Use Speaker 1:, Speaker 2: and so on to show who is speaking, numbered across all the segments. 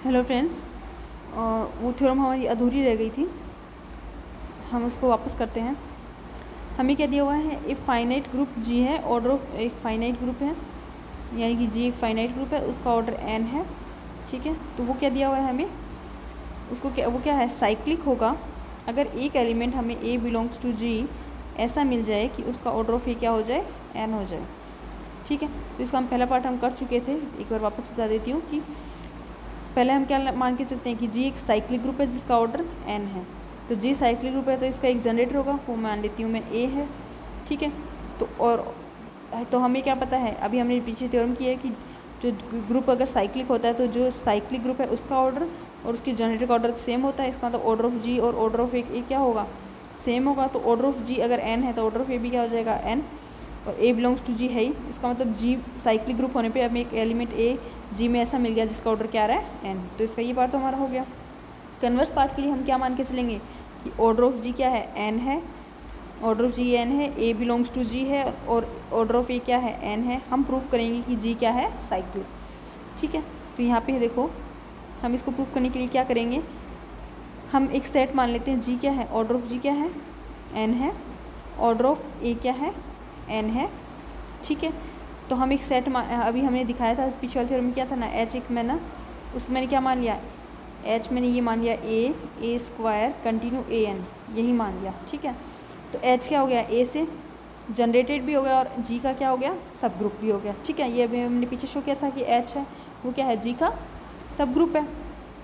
Speaker 1: Hello friends, वो theorem हमारी अधूरी रह गई थी, हम उसको वापस करते हैं। हमें क्या दिया हुआ है, एक फाइनाइट ग्रुप जी है, ऑर्डर ऑफ एक फाइनाइट ग्रुप है, यानी कि जी एक फाइनाइट ग्रुप है, उसका ऑर्डर एन है। ठीक है, तो वो क्या दिया हुआ है हमें, उसको क्या वो क्या है, साइक्लिक होगा अगर एक एलिमेंट हमें ए बिलोंग्स टू जी ऐसा मिल जाए कि उसका ऑर्डर ऑफ ए क्या हो जाए, एन हो जाए। ठीक है, तो इसका हम पहला पार्ट हम कर चुके थे, एक बार वापस बता देती हूँ कि पहले हम क्या मान के चलते हैं कि जी एक साइक्लिक ग्रुप है जिसका ऑर्डर एन है। तो जी साइक्लिक ग्रुप है तो इसका एक जनरेटर होगा, वो मान लेती हूँ मैं ए है। ठीक है, तो हमें क्या पता है, अभी हमने पीछे थ्योरम किया है कि जो ग्रुप अगर साइक्लिक होता है तो जो साइक्लिक ग्रुप है उसका ऑर्डर और उसकी जनरेटर का ऑर्डर सेम होता है। इसका मतलब ऑर्डर ऑफ जी और ऑर्डर ऑफ ए क्या होगा, सेम होगा। तो ऑर्डर ऑफ जी अगर एन है तो ऑर्डर ऑफ ए भी क्या हो जाएगा, एन। और ए बिलोंग्स टू जी है ही, इसका मतलब जी साइक्लिक ग्रुप होने पे हमें एक एलिमेंट ए जी में ऐसा मिल गया जिसका ऑर्डर क्या आ रहा है, एन। तो इसका ये पार्ट तो हमारा हो गया। कन्वर्स पार्ट के लिए हम क्या मान के चलेंगे कि ऑर्डर ऑफ जी क्या है, एन है। ऑर्डर ऑफ जी एन है, ए बिलोंग्स टू जी है और ऑर्डर ऑफ ए क्या है, एन है। हम प्रूव करेंगे कि जी क्या है, साइक्लिक। ठीक है, तो यहाँ पे देखो हम इसको प्रूव करने के लिए क्या करेंगे, हम एक सेट मान लेते हैं। जी क्या है, ऑर्डर ऑफ जी क्या है, एन है। ऑर्डर ऑफ ए क्या है, एन है। ठीक है, तो हम एक सेट अभी हमने दिखाया था पिछले वाले थ्योरम में क्या था ना, एच एक में ना, उसमें मैंने क्या मान लिया, एच मैंने ये मान लिया ए स्क्वायर कंटिन्यू ए एन, यही मान लिया। ठीक है, तो एच क्या हो गया, ए से जनरेटेड भी हो गया और जी का क्या हो गया, सब ग्रुप भी हो गया। ठीक है, ये अभी हमने पीछे शो किया था कि एच है वो क्या है, जी का सब ग्रुप है।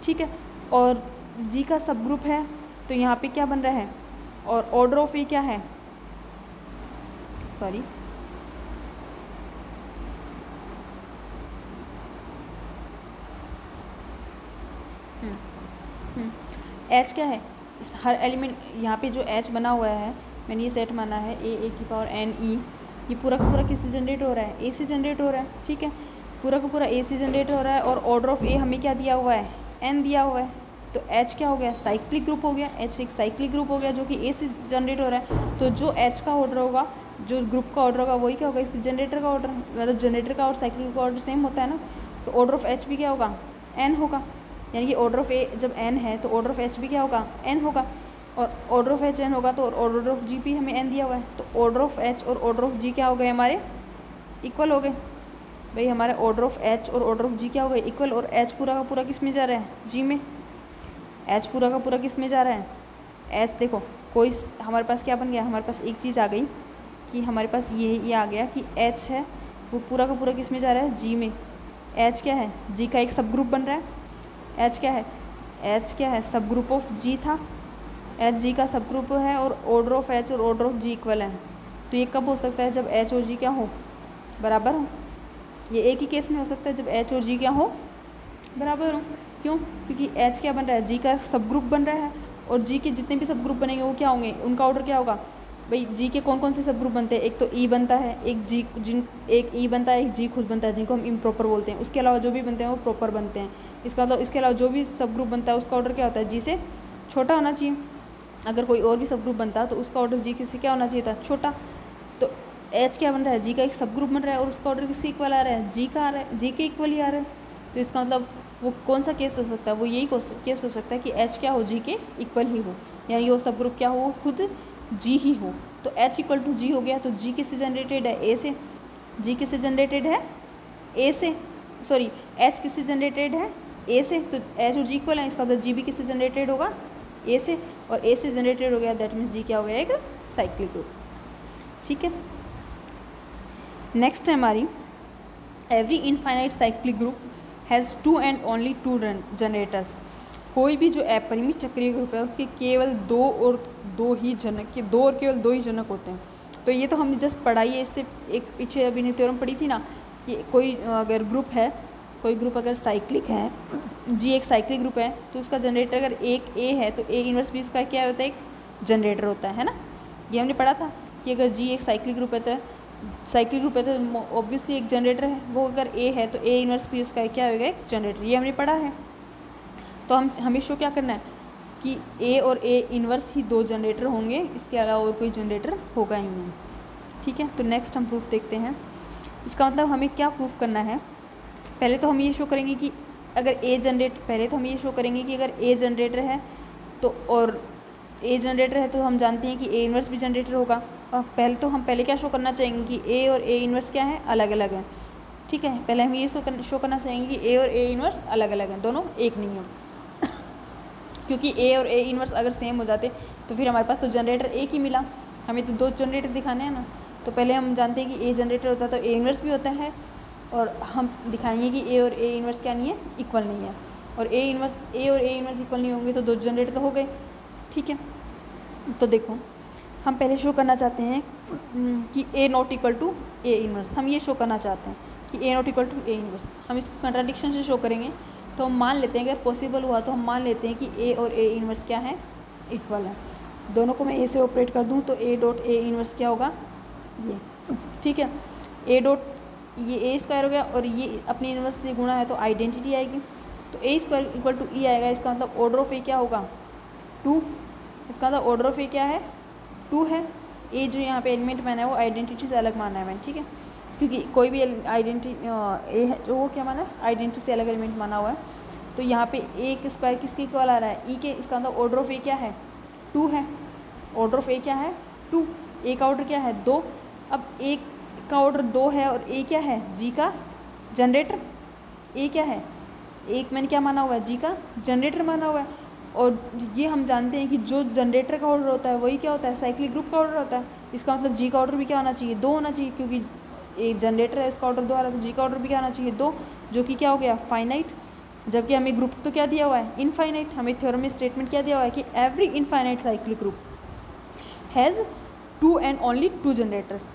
Speaker 1: ठीक है, और जी का सब ग्रुप है तो यहाँ पे क्या बन रहा है, और ऑर्डर ऑफ ए क्या है, सॉरी एच क्या है, इस हर एलिमेंट यहाँ पे जो एच बना हुआ है, मैंने ये सेट माना है ए की पावर एन ई, ये पूरा का पूरा किससे जनरेट हो रहा है, ए से जनरेट हो रहा है। ठीक है, पूरा का पूरा ए से जनरेट हो रहा है और ऑर्डर ऑफ ए हमें क्या दिया हुआ है, एन दिया हुआ है। तो एच क्या हो गया, साइक्लिक ग्रुप हो गया। एच एक साइक्लिक ग्रुप हो गया जो कि ए से जनरेट हो रहा है। तो जो एच का ऑर्डर होगा, जो ग्रुप का ऑर्डर होगा वही क्या होगा, इसके जनरेटर का ऑर्डर, मतलब जनरेटर का और साइक्लिक का ऑर्डर सेम होता है ना। तो ऑर्डर ऑफ एच भी क्या होगा, एन होगा। यानी कि ऑर्डर ऑफ ए जब एन है तो ऑर्डर ऑफ एच भी क्या होगा, एन होगा। और ऑर्डर ऑफ एच एन होगा तो ऑर्डर ऑफ जी भी हमें एन दिया हुआ है। तो ऑर्डर ऑफ एच और ऑर्डर ऑफ जी क्या हो गए हमारे, इक्वल हो गए। भाई हमारे ऑर्डर ऑफ एच और ऑर्डर ऑफ जी क्या हो गए, इक्वल। और एच पूरा का पूरा किस में जा रहा है, जी में। एच पूरा का पूरा किस में जा रहा है, एच। देखो कोई हमारे पास क्या बन गया, हमारे पास एक चीज़ आ गई कि हमारे पास ये आ गया कि एच है वो पूरा का पूरा किस में जा रहा है, जी में। एच क्या है, जी का एक सब ग्रुप बन रहा है। एच क्या है, एच क्या है, सब ग्रुप ऑफ जी था, एच जी का सब ग्रुप है और ऑर्डर ऑफ एच और ऑर्डर ऑफ जी इक्वल है। तो ये कब हो सकता है, जब एच और जी क्या हो, बराबर हो। ये एक ही केस में हो सकता है जब एच और जी क्या हो, बराबर हो। क्यों, क्योंकि एच क्या बन रहा है, जी का सब ग्रुप बन रहा है और जी के जितने भी सब ग्रुप बनेंगे वो क्या होंगे, उनका ऑर्डर क्या होगा। भाई जी के कौन कौन से सब ग्रुप बनते हैं, एक तो ई बनता है, एक ई बनता है, एक जी खुद बनता है जिनको हम इम्प्रॉपर बोलते हैं। उसके अलावा जो भी बनते हैं वो प्रॉपर बनते हैं। इसका मतलब इसके अलावा जो भी सब ग्रुप बनता है उसका ऑर्डर क्या होता है, जी से छोटा होना चाहिए। अगर कोई और भी सब ग्रुप बनता तो उसका ऑर्डर जी किससे क्या होना चाहिए था, छोटा। तो एच क्या बन रहा है, जी का एक सब ग्रुप बन रहा है और उसका ऑर्डर किसके इक्वल आ रहा है, जी का आ रहा है, जी के इक्वल ही आ रहा है। तो इसका मतलब वो कौन सा केस हो सकता है, वो यही केस हो सकता है कि एच क्या हो, जी के इक्वल ही हो, यानी वो सब ग्रुप क्या हो, खुद जी ही हो। तो एच इक्वल टू जी हो गया। तो जी किससे जनरेटेड है, ए से। जी किससे जनरेटेड है, ए से, सॉरी एच किससे जनरेटेड है, ए से। तो एच और जी इक्वल है, इसका मतलब जी भी किससे जनरेटेड होगा, ए से। और ए से जनरेटेड हो गया, दैट मीन्स जी क्या हो गया, एक साइक्लिक ग्रुप। ठीक है, नेक्स्ट है हमारी, every infinite cyclic group has two and only two generators. कोई भी जो अपरिमित चक्रीय ग्रुप है उसके केवल दो और केवल दो ही जनक होते हैं। तो ये तो हमने जस्ट पढ़ाई है, इससे एक पीछे अभी ने थ्योरम पढ़ी थी ना कि कोई अगर ग्रुप है, कोई ग्रुप अगर साइक्लिक है, जी एक साइक्लिक ग्रुप है तो उसका जनरेटर अगर एक ए है तो ए इनवर्स भी उसका क्या होता है, एक जनरेटर होता है ना। ये हमने पढ़ा था कि अगर जी एक साइक्लिक ग्रुप है तो ऑब्वियसली एक जनरेटर है, वो अगर ए है तो ए इनवर्स भी उसका क्या होगा, एक जनरेटर। ये हमने पढ़ा है। तो हमें शो क्या करना है कि ए और ए इनवर्स ही दो जनरेटर होंगे, इसके अलावा और कोई जनरेटर होगा ही नहीं। ठीक है, तो नेक्स्ट हम प्रूफ देखते हैं। इसका मतलब हमें क्या प्रूफ करना है, पहले तो हम ये शो करेंगे कि अगर ए जनरेट, पहले तो हम ये शो करेंगे कि अगर ए जनरेटर है तो, और ए जनरेटर है तो हम जानते हैं कि ए इन्वर्स भी जनरेटर होगा। और पहले क्या शो करना चाहेंगे कि ए और ए इन्वर्स क्या है, अलग अलग है। ठीक है, पहले हम ये शो करना चाहेंगे कि ए और ए इन्वर्स अलग अलग हैं, दोनों एक नहीं है। क्योंकि ए और ए इन्वर्स अगर सेम हो जाते तो फिर हमारे पास तो जनरेटर एक ही मिला, हमें तो दो जनरेटर दिखाने हैं ना। तो पहले हम जानते हैं कि ए जनरेटर होता है तो ए इन्वर्स भी होता है, और हम दिखाएंगे कि ए और ए इन्वर्स क्या नहीं है, इक्वल नहीं है। और ए और ए इन्वर्स इक्वल नहीं होंगे तो दो जनरेटर तो हो गए। ठीक है, तो देखो हम पहले शो करना चाहते हैं कि A not equal to A inverse, हम ये शो करना चाहते हैं कि A not equal to A inverse. हम इसको कंट्राडिक्शन से शो करेंगे, तो हम मान लेते हैं, अगर पॉसिबल हुआ तो हम मान लेते हैं कि ए और ए इन्वर्स क्या है, इक्वल है। दोनों को मैं ए से ऑपरेट कर दूं तो ए डॉट ए इन्वर्स क्या होगा, ये। ठीक है, ए डॉट ये ए स्क्वायर हो गया और ये अपनी इन्वर्स से गुणा है तो आइडेंटिटी आएगी, तो ए स्क्वायर इक्वल टू ई आएगा। इसका मतलब ऑर्डर ऑफ ए क्या होगा, 2। इसका मतलब ऑर्डर ऑफ ए क्या है, 2 है। ए जो यहाँ पे एलिमेंट माना है वो आइडेंटिटी से अलग माना है मैंने। ठीक है, क्योंकि कोई भी आइडेंटिटी ए है जो वो क्या माना है, आइडेंटिटी से अलग एलिमेंट माना हुआ है। तो यहाँ पे ए स्क्वायर किसके इक्वल आ रहा है, ई के। इसका मतलब ऑर्डर ऑफ ए क्या है, 2 है। ऑर्डर ऑफ ए क्या है, 2। ए का ऑर्डर क्या है, 2। अब ए का ऑर्डर 2 है और ए क्या है, जी का जनरेटर। ए क्या है, एक मैंने क्या माना हुआ है, जी का जनरेटर माना हुआ है। और ये हम जानते हैं कि जो जनरेटर का ऑर्डर होता है वही क्या होता है, साइक्लिक ग्रुप का ऑर्डर होता है। इसका मतलब जी का ऑर्डर भी क्या होना चाहिए, 2 होना चाहिए, क्योंकि एक जनरेटर है इसका ऑर्डर 2 आ रहा है तो जी का ऑर्डर भी क्या होना चाहिए, 2, जो कि क्या हो गया, फाइनाइट। जबकि हमें ग्रुप तो क्या दिया हुआ है, इनफाइनाइट। हमें थ्योरम में स्टेटमेंट क्या दिया हुआ है कि every infinite cyclic group has 2 and only 2 generators.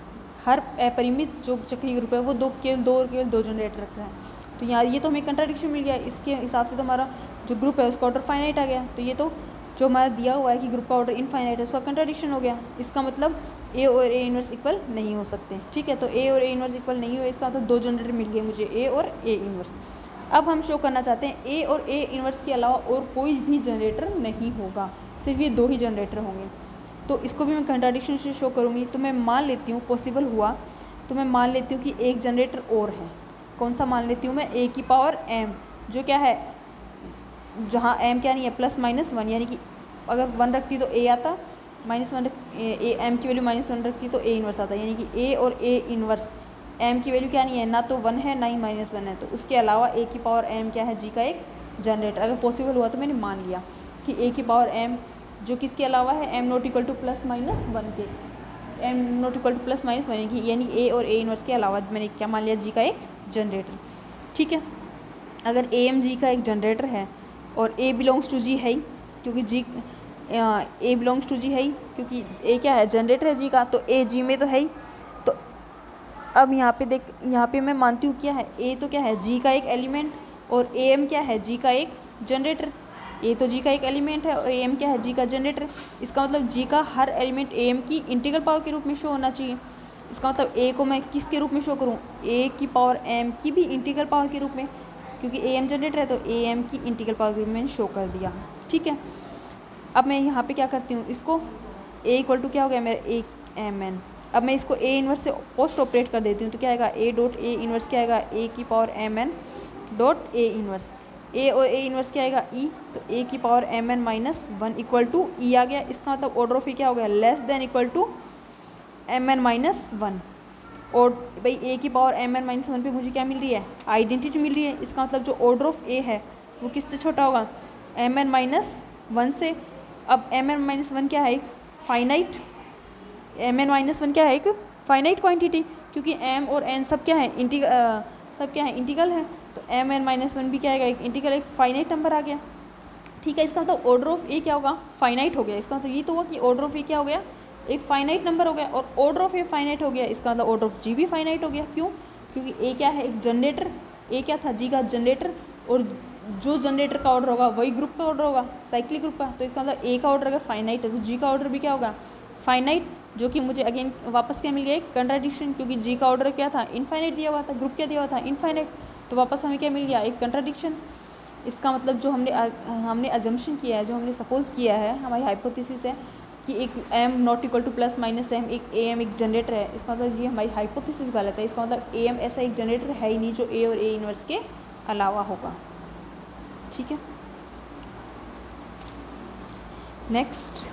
Speaker 1: हर अपरिमित जो चक्रीय ग्रुप है वो केवल दो जनरेटर रख रहा है। तो यहाँ ये तो हमें कंट्राडिक्शन मिल गया, इसके हिसाब से तो हमारा जो ग्रुप है उसका ऑर्डर फाइनाइट आ गया। तो ये तो जो हमारा दिया हुआ है कि ग्रुप का ऑर्डर इनफाइनाइट है उसका कंट्राडिक्शन हो गया। इसका मतलब ए और ए इन्वर्स इक्वल नहीं हो सकते। ठीक है, तो ए और ए इन्वर्स इक्वल नहीं हुए, इसका मतलब 2 जनरेटर मिल गए मुझे, ए और ए इन्वर्स। अब हम शो करना चाहते हैं ए और ए इन्वर्स के अलावा और कोई भी जनरेटर नहीं होगा, सिर्फ ये 2 ही जनरेटर होंगे। तो इसको भी मैं कंट्राडिक्शन से शो करूँगी। तो मैं मान लेती हूँ, पॉसिबल हुआ तो मैं मान लेती हूँ कि एक जनरेटर और है। कौन सा मान लेती हूँ मैं, ए की पावर m, जो क्या है, जहाँ m क्या नहीं है, +-1, यानी कि अगर 1 रखती तो a आता, -1 m की वैल्यू -1 रखती तो a इन्वर्स आता, यानी कि a और a इन्वर्स m की वैल्यू क्या नहीं है, ना तो 1 है ना ही -1 है। तो उसके अलावा a की पावर m क्या है, g का एक जनरेटर। अगर पॉसिबल हुआ तो मैंने मान लिया कि a की पावर m जो किसके अलावा है, m नॉट इक्वल टू +-1 के, m नॉट इक्वल टू +-1 यानी a और a इन्वर्स के अलावा मैंने क्या मान लिया, g का एक जनरेटर। ठीक है, अगर ए एम जी का एक जनरेटर है और ए बिलोंग्स टू जी है ही, क्योंकि जी ए बिलोंग्स टू जी है ही, क्योंकि ए क्या है, जनरेटर है जी का, तो ए जी में तो है ही। तो अब यहाँ पे देख, यहाँ पे मैं मानती हूँ क्या है, ए तो क्या है, जी का एक एलिमेंट, और ए एम क्या है, जी का एक जनरेटर। ए तो जी का एक एलिमेंट है और ए एम क्या है, जी का जनरेटर। इसका मतलब जी का हर एलिमेंट ए एम की इंटीग्रल पावर के रूप में शो होना चाहिए। इसका मतलब ए को मैं किसके रूप में शो करूँ, ए की पावर एम की भी इंटीग्रल पावर के रूप में, क्योंकि ए एम जनरेटर है तो ए एम की इंटीग्रल पावर के रूप में मैंने शो कर दिया। ठीक है, अब मैं यहाँ पे क्या करती हूँ, इसको ए इक्वल टू क्या हो गया मेरा, ए एम एन। अब मैं इसको ए इन्वर्स से पोस्ट ऑपरेट कर देती हूँ, तो क्या आएगा, ए डॉट ए इन्वर्स क्या आएगा, ए की power M N dot A inverse. A और ए इन्वर्स क्या आएगा, ई, तो ए की power M N -1 equal to E आ गया। इसका मतलब ऑर्डर ऑफ ए क्या हो गया, less than equal to M N -1। और भाई ए की पावर एम एन -1 पे मुझे क्या मिल रही है, आइडेंटिटी मिल रही है। इसका मतलब जो ऑर्डर ऑफ ए है वो किससे छोटा होगा, एम एन -1 से। अब एम एन -1 क्या है, एक फाइनाइट, एम एन -1 क्या है, एक फाइनाइट क्वांटिटी, क्योंकि एम और एन सब क्या है, इंटीग्रल है। तो एम एन -1 भी क्या आएगा, एक इंटीग्रल, एक फाइनाइट नंबर आ गया। ठीक है, इसका मतलब ऑर्डर ऑफ ए क्या होगा, फाइनाइट हो गया। इसका मतलब ये तो हुआ कि ऑर्डर ऑफ ए क्या हो गया, एक फाइनाइट नंबर हो गया, और ऑर्डर ऑफ ए फाइनाइट हो गया। इसका मतलब ऑर्डर ऑफ जी भी फाइनाइट हो गया। क्यों, क्योंकि ए क्या है, एक जनरेटर, ए क्या था, जी का जनरेटर, और जो जनरेटर का ऑर्डर होगा वही ग्रुप का ऑर्डर होगा, साइक्लिक ग्रुप का। तो इसका मतलब ए का ऑर्डर अगर फाइनाइट है तो जी का ऑर्डर भी क्या होगा, फाइनाइट, जो कि मुझे अगेन वापस क्या मिल गया, एक कंट्राडिक्शन, क्योंकि जी का ऑर्डर क्या था, इनफाइनाइट दिया हुआ था, ग्रुप क्या दिया हुआ था, इनफाइनाइट। तो वापस हमें क्या मिल गया, एक कंट्राडिक्शन। इसका मतलब जो हमने अजम्पशन किया है, जो हमने सपोज किया है, हमारी हाइपोथेसिस है कि एक m not equal to +-m एक ए एम एक जनरेटर है। इसका मतलब ये हमारी हाइपोथेसिस गलत है। इसका मतलब ए एम ऐसा एक जनरेटर है ही नहीं जो ए और ए इन्वर्स के अलावा होगा। ठीक है। नेक्स्ट